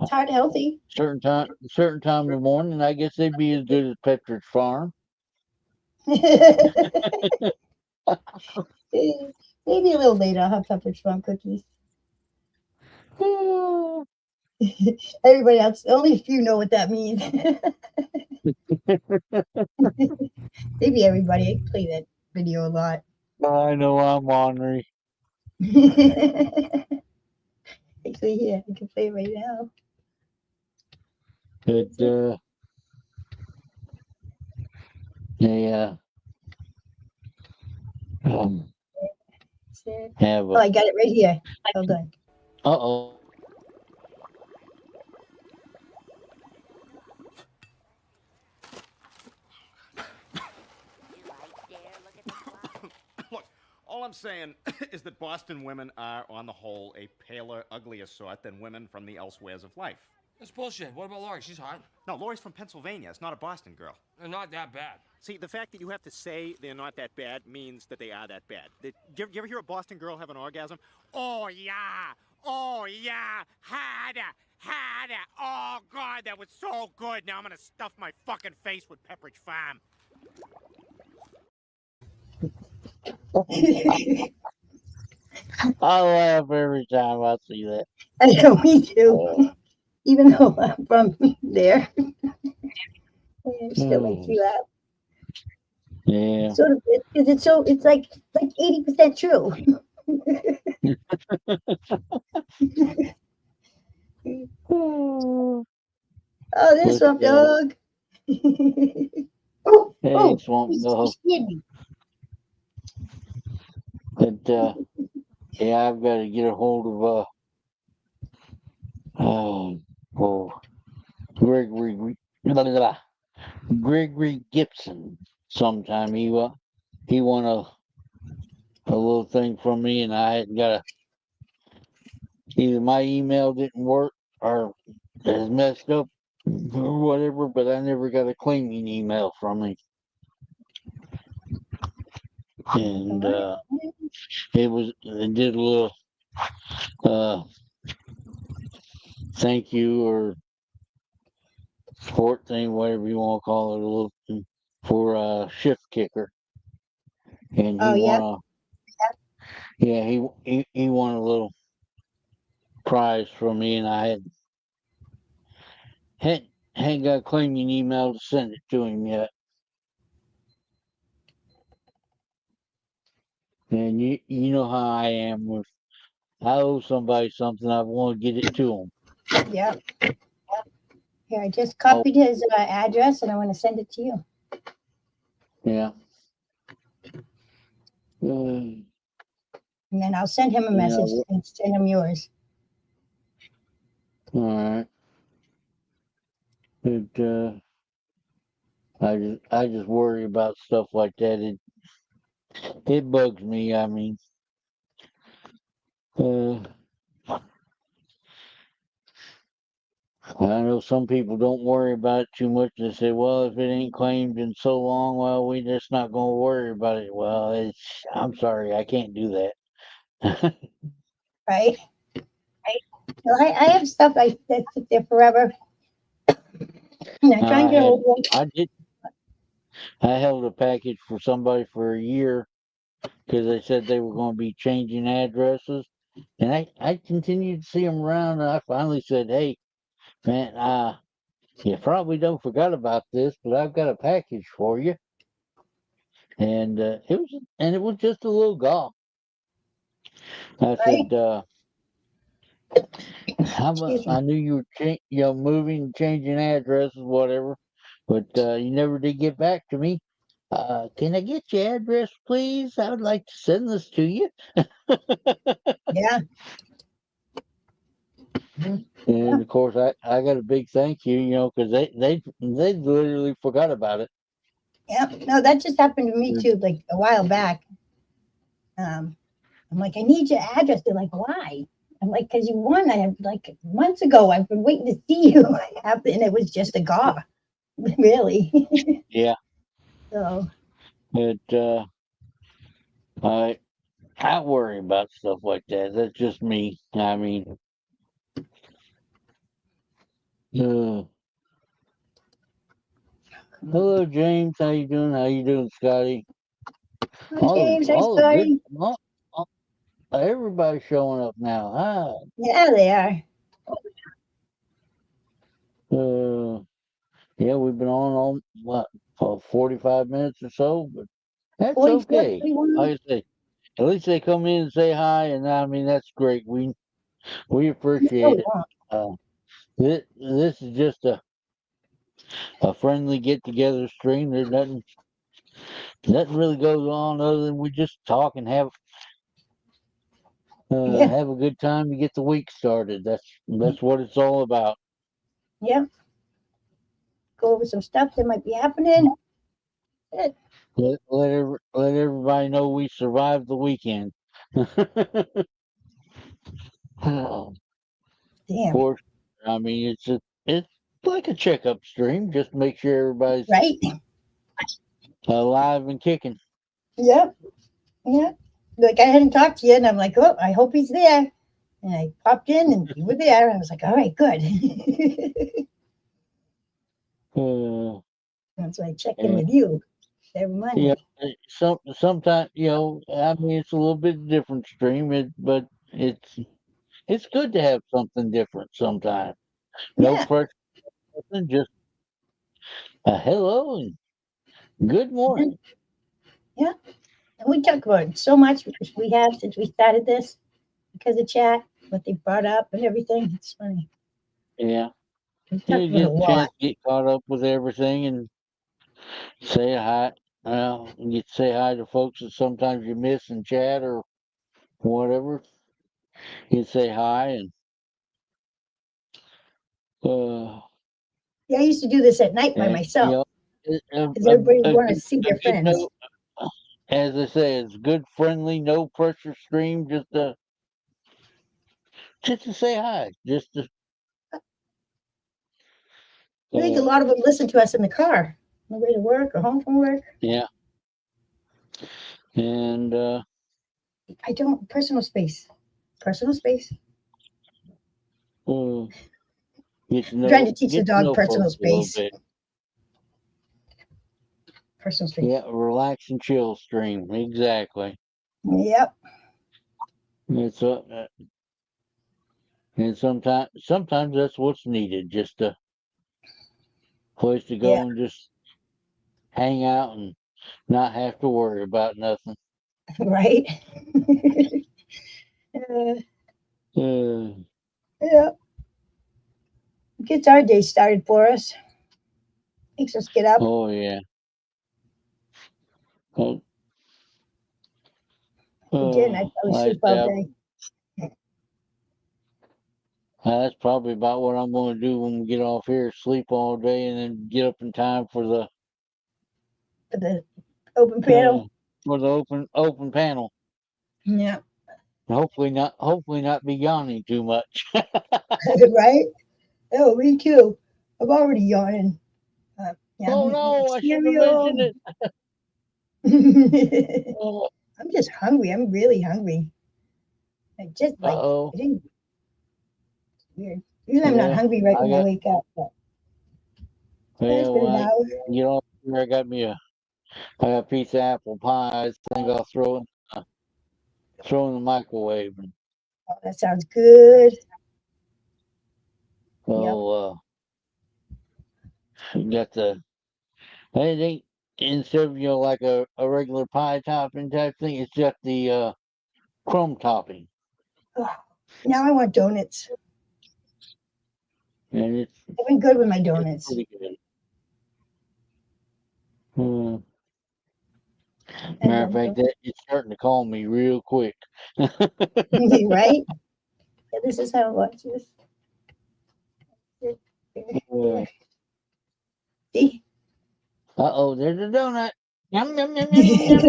it's heart healthy. Certain time in the morning, I guess they'd be as good as Pepperidge Farm. Maybe a little later. I'll have Pepperidge Farm cookies. Everybody else, only a few know what that means. Maybe everybody. I play that video a lot. I know I'm ornery. Actually, yeah, I can play it right now. But they um, have Oh, a. I got it right here. Hold on. Uh-oh. Look, all I'm saying is that Boston women are, on the whole, a paler, uglier sort than women from the elsewheres of life. That's bullshit. What about Lori? She's hot. No, Lori's from Pennsylvania. It's not a Boston girl. They're not that bad. See, the fact that you have to say they're not that bad means that they are that bad. You ever hear a Boston girl have an orgasm? Oh, yeah. Oh, yeah. Had it. Had it. Oh, God, that was so good. Now I'm going to stuff my fucking face with Pepperidge Farm. I laugh every time I see that. I know me too. Even though I'm from there, it still makes Oh, me laugh. yeah. Sort of, because it's like 80% true. Oh, there's But some dog. Oh, Hey, oh, Swamp he Dog. scared me. But yeah, I've got to get a hold of oh, Gregory blah, blah, blah, Gregory Gibson. Sometime he won a little thing from me, and I hadn't got either my email didn't work or it's messed up or whatever. But I never got a claiming email from him, All and right. it did a little uh thank you or sport thing, whatever you want to call it, a little for a shift kicker, and Oh, he yeah. won he won a little prize from me, and I hadn't got a claiming email to send it to him yet. And you know how I am with I owe somebody something, I want to get it to them. Yeah. Here, I just Oh copied his address and I want to send it to you. yeah. And then I'll send him a Yeah. message and send him yours. All right. But I just worry about stuff like that. It bugs me. I mean, uh, I know some people don't worry about it too much. They say, well, if it ain't claimed in so long, well, we just not going to worry about it. Well, I'm sorry, I can't do that. Right? So I have stuff that sit there forever. And I try and get a hold of I did, I held a package for somebody for a year because they said they were going to be changing addresses. And I continued to see them around. And I finally said, hey, man, you probably don't forgot about this, but I've got a package for you. And it was just a little golf. I right? said, how about, Excuse I me. knew you were moving, changing addresses, whatever, but you never did get back to me. Can I get your address, please? I would like to send this to you. Yeah. And of course, I got a big thank you, because they literally forgot about it. Yeah. No, that just happened to me too, like a while back. I'm like, I need your address. They're like, why? I'm like, because you won. I have like months ago. I've been waiting to see you. And it was just a gaw, really. Yeah, So but I I worry about stuff like that. That's just me. I mean, uh, hello, James. How you doing? How you doing, Scotty? oh, James, I'm All the good. sorry. All, everybody's showing up now. Yeah, they are. Yeah, we've been on what for 45 minutes or so, but that's 44, okay. 41. Like I say, at least they come in and say hi, and I mean that's great. We No, appreciate we it. won't. This is just a friendly get together stream. There's nothing really goes on other than we just talk and Yeah. have a good time to get the week started. That's what it's all about. Yeah. Go over some stuff that might be happening. Good. Let everybody know we survived the weekend. Of Damn. course, I mean it's like a checkup stream. Just make sure everybody's Right? alive and kicking. Yeah. Yeah. Like I hadn't talked to you, and I'm like, oh, I hope he's there. And I popped in, and you were there. And I was like, all right, good. Uh, That's why I check in and with you every yeah, Monday. sometimes I mean it's a little bit different stream, but it's good to have something different sometimes. No Yeah. pressure, nothing, just a hello and good Yeah. morning. Yeah. And we talk about so much we have since we started this because of chat, what they brought up and everything. It's funny. Yeah, We talk you about a get a lot. chance to get caught up with everything, and Say hi. Well, you say hi to folks that sometimes you miss in chat or whatever. You say hi and uh Yeah, I used to do this at night by and you myself know because everybody would want to good see their friends. no, as I say, it's good, friendly, no pressure stream. Just to say hi. Just to I think a lot of them listen to us in the car on the way to work or home from work. yeah. And I don't personal space. Personal space. uh, I'm trying to teach the get to dog know personal folks a little space. bit. Personal space. Yeah, relax and chill stream. Exactly. Yep. It's and sometimes that's what's needed. Just a place to Yeah. go and just hang out and not have to worry about nothing. Right. uh, Uh, yeah. Gets our day started for us. Makes us get up. oh yeah. Uh, We didn't. I'd probably like sleep all that. day. That's probably about what I'm going to do when we get off here. Sleep all day and then get up in time For the open uh, panel. for the open panel. Yeah. Hopefully not be yawning too much. Right? Oh, me too. I'm already yawning. Yeah, I'm Oh gonna eat my no, I shouldn't have mentioned cereal. it. Oh, I'm just hungry. I'm really hungry. I just like uh-oh. I didn't weird. Usually I'm not Yeah, hungry right I when I got, wake up, but it's well, been when an I hour. get off here, I got a piece of apple pie. I think I'll throw in the microwave. And Oh, that sounds good. Yep. so, got the, I think instead of, like a regular pie topping type thing, it's got the, crumb topping. Oh, now I want donuts. And I've been good with my it's donuts. pretty good. Hmm. I Matter of love fact, donuts. it's starting to call me real quick. Right? Yeah, this is how it watches. Uh See? oh, there's a donut. Yum, yum, yum, yum, yum, yum.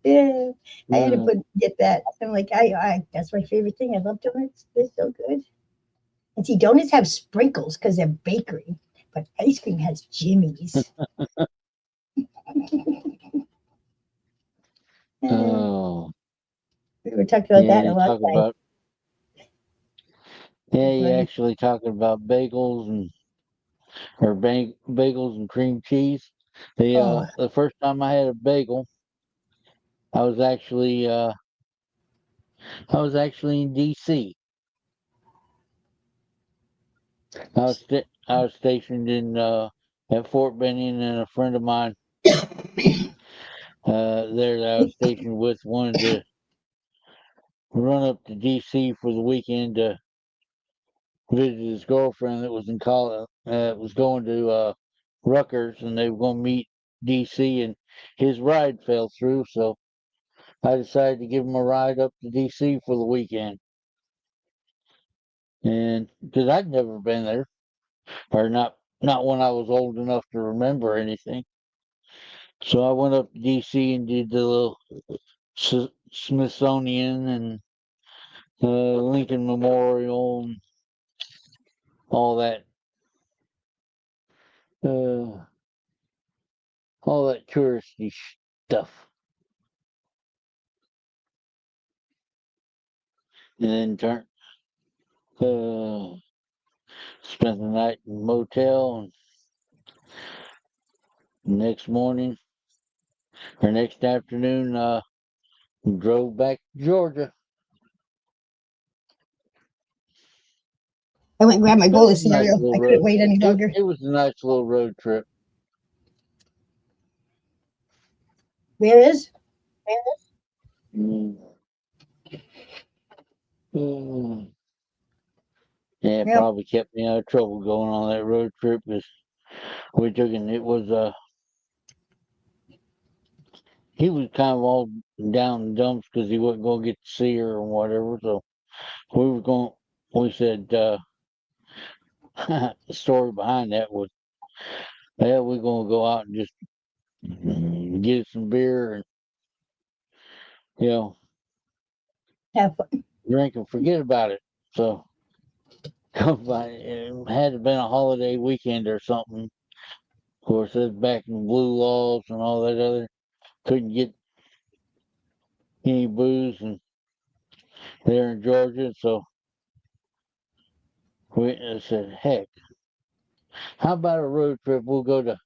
Yeah, I had to Uh, get that. I'm like, I that's my favorite thing. I love donuts. They're so good. And see, donuts have sprinkles because they're bakery, but ice cream has jimmies. oh, We were talking about yeah, that a you lot. talk about, yeah, you Right? actually talking about bagels and cream cheese. Oh, The first time I had a bagel, I was actually, in D.C. I was stationed in, at Fort Benning, and a friend of mine, there that I was stationed with wanted to run up to D.C. for the weekend to visit his girlfriend that was in college, was going to Rutgers, and they were going to meet DC, and his ride fell through, so I decided to give him a ride up to DC for the weekend, and because I'd never been there, or not when I was old enough to remember anything, so I went up to DC and did the little Smithsonian and Lincoln Memorial and all that. Uh, all that touristy stuff. And then uh, spent the night in a motel, and next morning or next afternoon, drove back to Georgia. I went and grabbed my It bowl of was a nice cereal. little I road. couldn't wait any longer. It was a nice little road trip. Where is? Mm. Mm. Yeah, it Yep. probably kept me out of trouble going on that road trip because we took, and it was he was kind of all down in the dumps because he wasn't going to get to see her or whatever. So we were going. We said the story behind that was, yeah, we're going to go out and just get some beer and you know Have fun. drink and forget about it. So come by, it had to been a holiday weekend or something. Of course, that's back in the blue laws and all that other. Couldn't get any booze and there in Georgia, so we said, heck, how about a road trip? We'll go to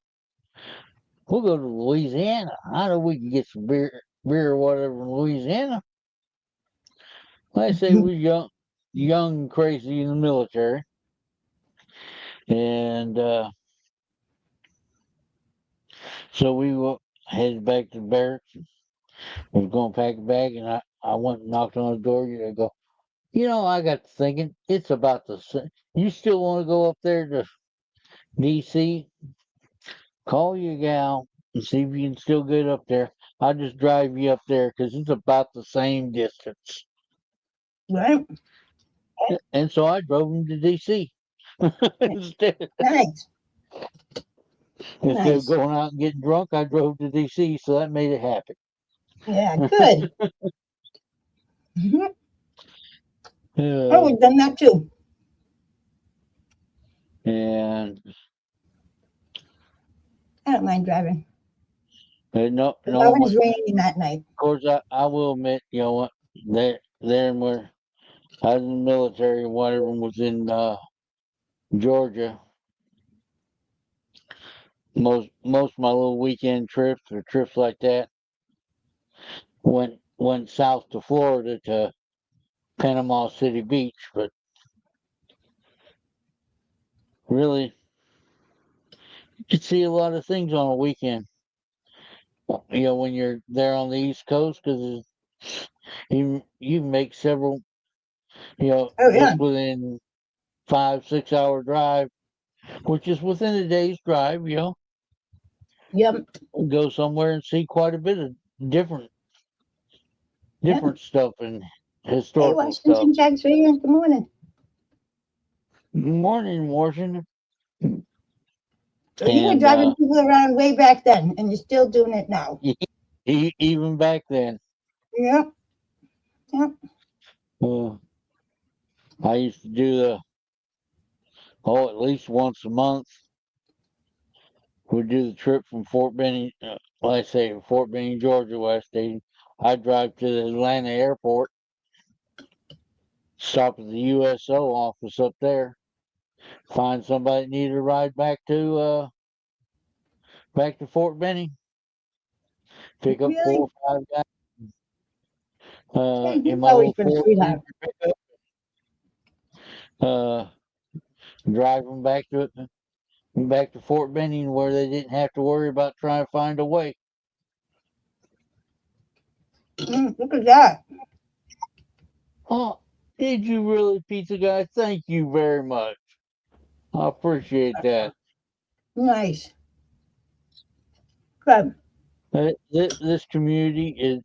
Louisiana. I know we can get some beer or whatever in Louisiana. I say we young and crazy in the military, and so headed back to the barracks. Was going to pack a bag, and I went and knocked on the door. And I go, I got to thinking, it's about the same. You still want to go up there to D.C.? Call your gal and see if you can still get up there. I'll just drive you up there because it's about the same distance. Right? And so I drove him to D.C. instead. Nice. Instead of Nice. going out and getting drunk, I drove to D.C. So that made it happen. Yeah, good. Mhm. I Uh, would have done that too. and I don't mind driving. no, As long as but it's raining that night. of course I will admit, what, there where I was in the military, one of them was in Georgia. Most of my little weekend trips or trips like that went south to Florida to Panama City Beach, but really you could see a lot of things on a weekend. When you're there on the East Coast, because you make several, Oh yeah. just within 5-6 hour drive, which is within a day's drive. Yep. Go somewhere and see quite a bit of different Yep. different stuff and Hey, historical stuff. Washington Jack's right here. Good morning. Good morning, Washington. So you were And driving people around way back then, and you're still doing it now. even back then, Yep. Yep. uh, I used to do at least once a month. We'd do the trip from Fort Benning, like I say, Fort Benning, Georgia, West Station. I'd drive to the Atlanta airport, stop at the USO office up there, find somebody that needed a ride back to Fort Benning, pick up Really? 4 or 5 Yeah, guys in you've my always little been a four-seater sweetheart. pickup, uh, drive them back to Fort Benning where they didn't have to worry about trying to find a way. Look at that. Oh, did you really, pizza guy? Thank you very much. I appreciate that. Nice. Good. This community is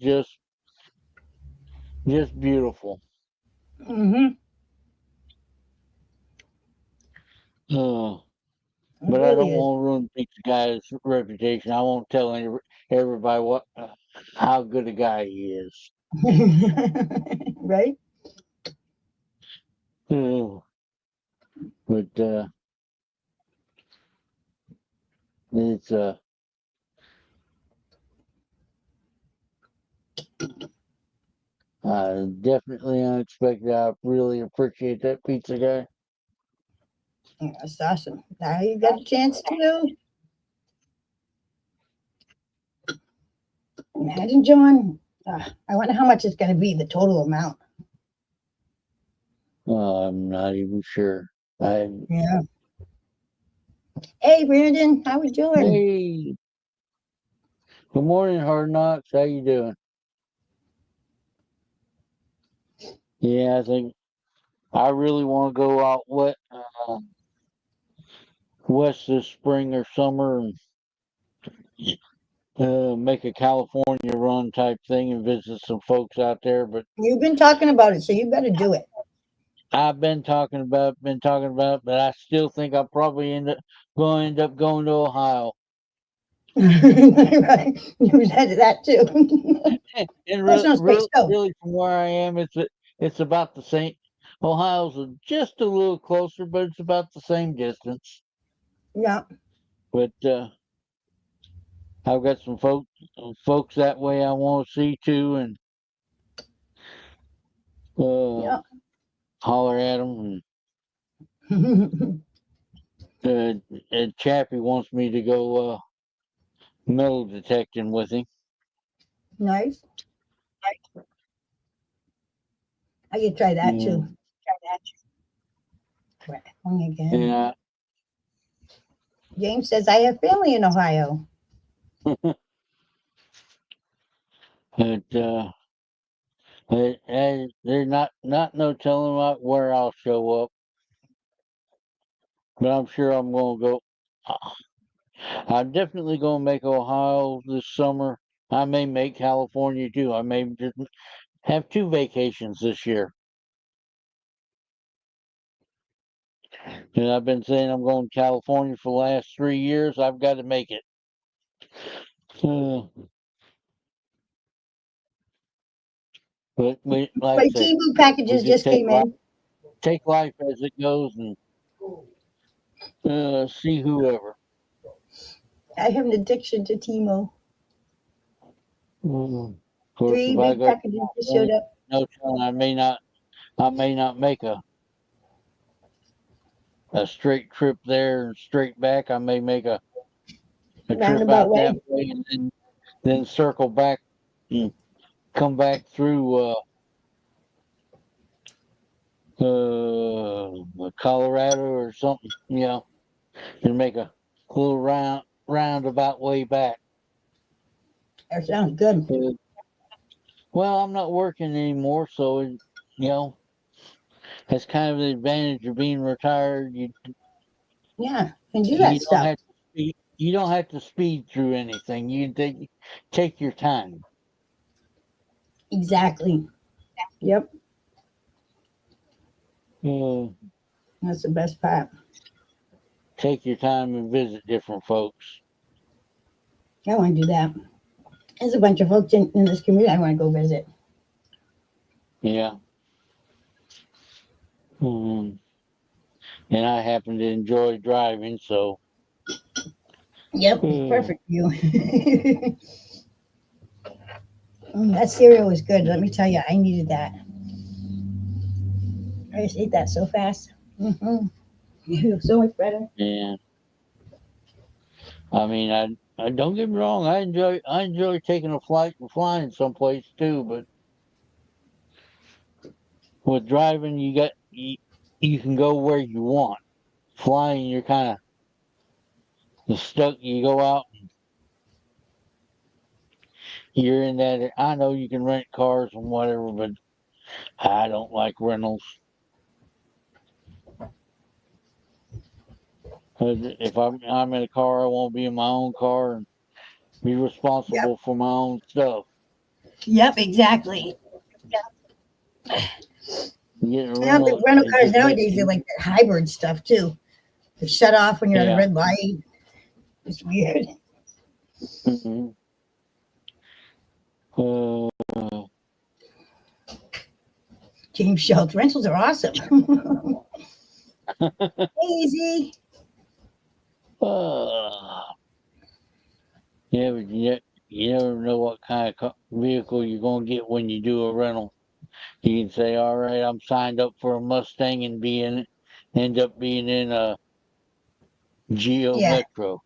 just beautiful. Mm-hmm. Uh, It but I really don't is. want to ruin pizza guy's reputation. I won't tell everybody how good a guy he is. Right? Uh, but it's definitely unexpected. I really appreciate that, pizza guy. That's awesome. Now you got a chance to imagine, John. I wonder how much it's going to be, the total amount. I'm not even sure. Yeah. Hey, Brandon, how we doing? Hey, good morning, Hard Knocks. How you doing? Yeah, I think I really want to go out west this spring or summer and make a California run type thing and visit some folks out there. But You've been talking about it, so you better do it. I've been talking about, but I still think I'll probably end up going to Ohio. Right. You said that too. And Personal space, go. really, from where I am, it's about the same. Ohio's just a little closer, but it's about the same distance. Yeah. But I've got some folks that way I want to see too, and Yeah. holler at them. And Chappie wants me to go metal detecting with him. Nice. I could try that Yeah. too. Wrong again. Yeah. James says I have family in Ohio. But there's not no telling where I'll show up. But I'm sure I'm gonna go. I'm definitely gonna make Ohio this summer. I may make California too. I may just have two vacations this year. And I've been saying I'm going to California for the last 3 years. I've got to make it. But like My I say, Timu we packages just just came in. take life as it goes and see whoever. I have an addiction to Timu. Of course, 3 if I big go, packages just showed up. no telling, I may not make a straight trip there and straight back. I may make a trip Roundabout out that way. way and then circle back and come back through Colorado or something, and make a little roundabout way back. That sounds good. Well, I'm not working anymore, so that's kind of the advantage of being retired. Yeah, can do that You don't stuff. have to speed. You don't have to speed through anything. You take your time. Exactly. Yep. Uh, That's the best part. take your time and visit different folks. I want to do that. There's a bunch of folks in this community I want to go visit. Yeah. And I happen to enjoy driving, so. Yep, it's perfect for you. That cereal was good. Let me tell you, I needed that. I just ate that so fast. Mm-hmm. It feels so much better. Yeah. I mean, I don't get me wrong. I enjoy taking a flight and flying someplace too. But with driving, you can go where you want. Flying, you're kind of stuck. You go out, you're in that. I know you can rent cars and whatever, but I don't like rentals. 'Cause if I'm in a car, I want to be in my own car and be Yep. responsible for my own stuff. Yep, exactly. Getting a Yeah, the rental, rental it cars just makes nowadays, they're like that hybrid stuff too. They shut off when you're at a yeah. red light. It's weird. Mhm. Uh, James Schultz, rentals are awesome. Easy. uh, yeah, but you never know what kind of vehicle you're going to get when you do a rental. You can say, all right, I'm signed up for a Mustang and end up being in a Geo Yeah, Metro.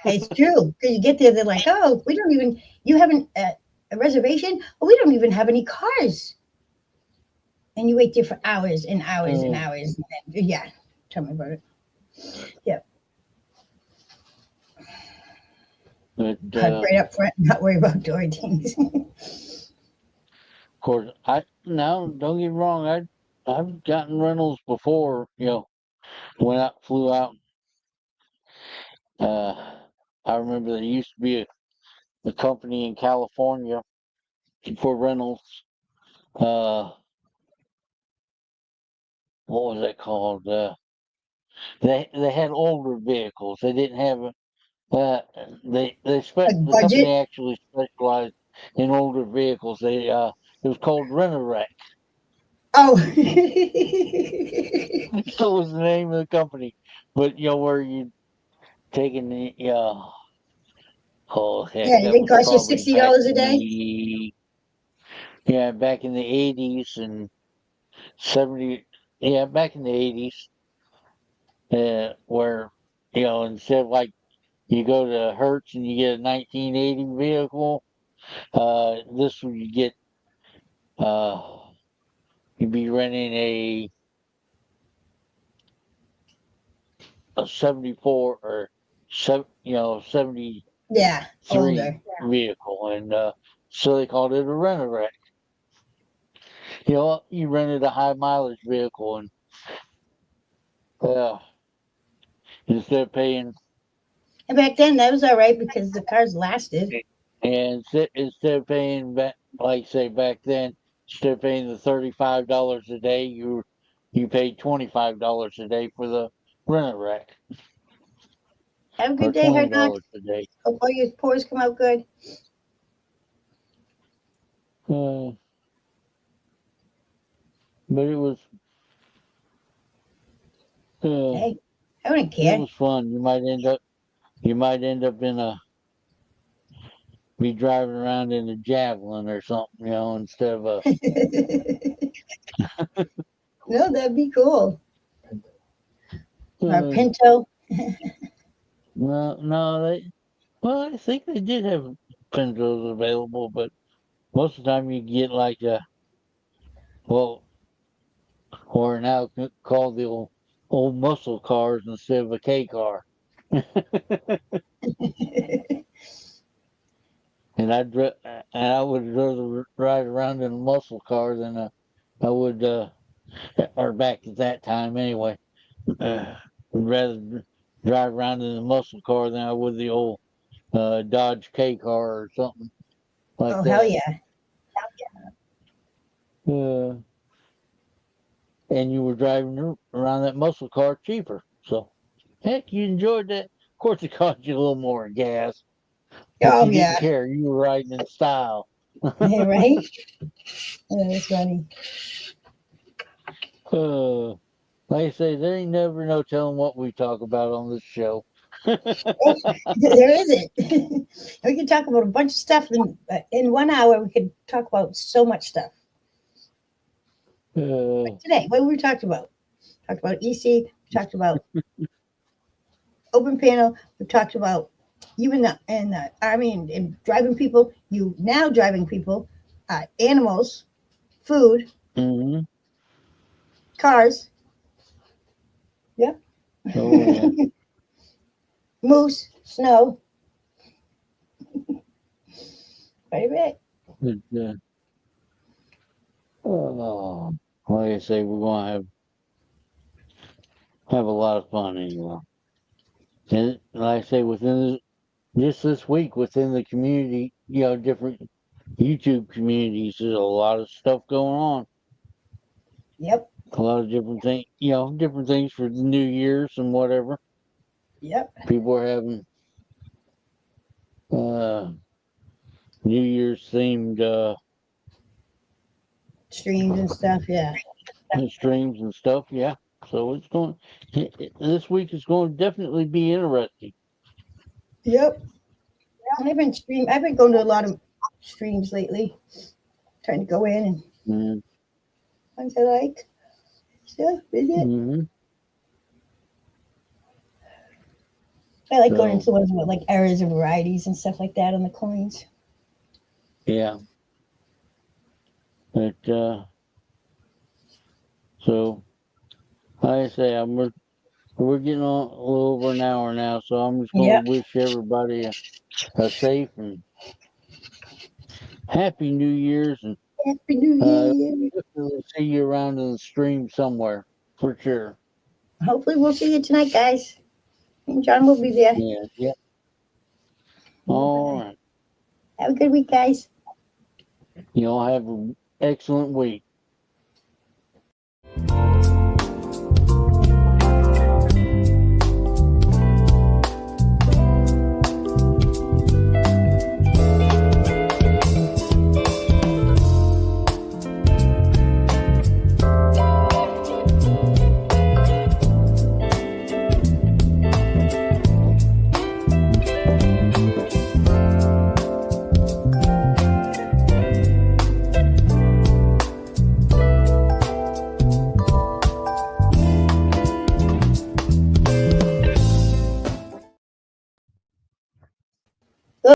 it's true. Because you get there, they're like, oh, we don't even, you haven't a reservation? Oh, we don't even have any cars. And you wait there for hours and hours and Uh, hours. And then, yeah, tell me about it. Yep. but Park right up front, not worry about door things. of course, now don't get me wrong, I've gotten rentals before, flew out I remember there used to be a company in California for rentals. Uh, what was that called? They had older vehicles. They didn't have uh, Like the company budget. actually specialized in older vehicles. It was called Rent-A-Wreck. Oh. That was the name of the company. But where you taking the oh heck, Yeah, it that didn't was cost you probably $60 back a in day. back in the 80s and 70. Yeah, back in the 80s, where instead of like you go to Hertz and you get a 1980 vehicle, this one you get uh you'd be renting a 74 or 73 Yeah, older. vehicle, and so they called it a rent-a-wreck. You rented a high mileage vehicle, and uh, instead of paying And back then, that was all right because the cars lasted. and instead of paying back, like say back then, instead of paying the $35 a day, you paid $25 a day for the rent-a-wreck, Have a or good day, twenty Hard Knock. dollars a day. Hope all your pores come out good. Uh, but uh, Hey, I wouldn't it care. was fun. You might end up be driving around in a Javelin or something, instead of a. No, that'd be cool. Or a Uh, Pinto. no, well, I think they did have Pintos available, but most of the time you get like well, or now called the old muscle cars instead of a K car. And I would rather ride around in a muscle car than I would, or back at that time anyway. Would rather drive around in a muscle car than I would the old Dodge K car or something like Oh, hell that. yeah. Uh, and you were driving around that muscle car cheaper. So, heck, you enjoyed that. Of course, it cost you a little more in gas, but Oh, you didn't yeah. care. You were riding in style. Right? Yeah, that's funny. Uh, like I say, there ain't never no telling what we talk about on this show. Oh, there isn't. We can talk about a bunch of stuff in 1 hour. We could talk about so much stuff. Uh, Today, what we talked about? Talked about EC. We talked about open panel. We talked about you in the army and driving people. You now driving people, animals, food, hmm cars. Yeah. Oh yeah. Moose, snow. Quite a bit. But, oh, like I say, we're gonna have a lot of fun anyway. And like I say, just this week within the community, different YouTube communities, there's a lot of stuff going on. Yep. A lot of different things for the New Year's and whatever. Yep. People are having uh, New Year's themed Streams and stuff. Yeah. streams and stuff. Yeah, so this week is going to definitely be interesting. Yep. I've been going to a lot of streams lately. Trying to go in and Mm-hmm. ones I like. Stuff, is it? Mm-hmm. I like going So into the ones with like errors and varieties and stuff like that on the coins. yeah, but so like I say, we're getting on a little over an hour now, so I'm just going to Yep. wish everybody a safe and happy New Year's, and Happy New uh, Year. definitely see you around in the stream somewhere for sure. Hopefully we'll see you tonight, guys. And John will be there. Yeah, yeah. All right. Have a good week, guys. Y'all have an excellent week.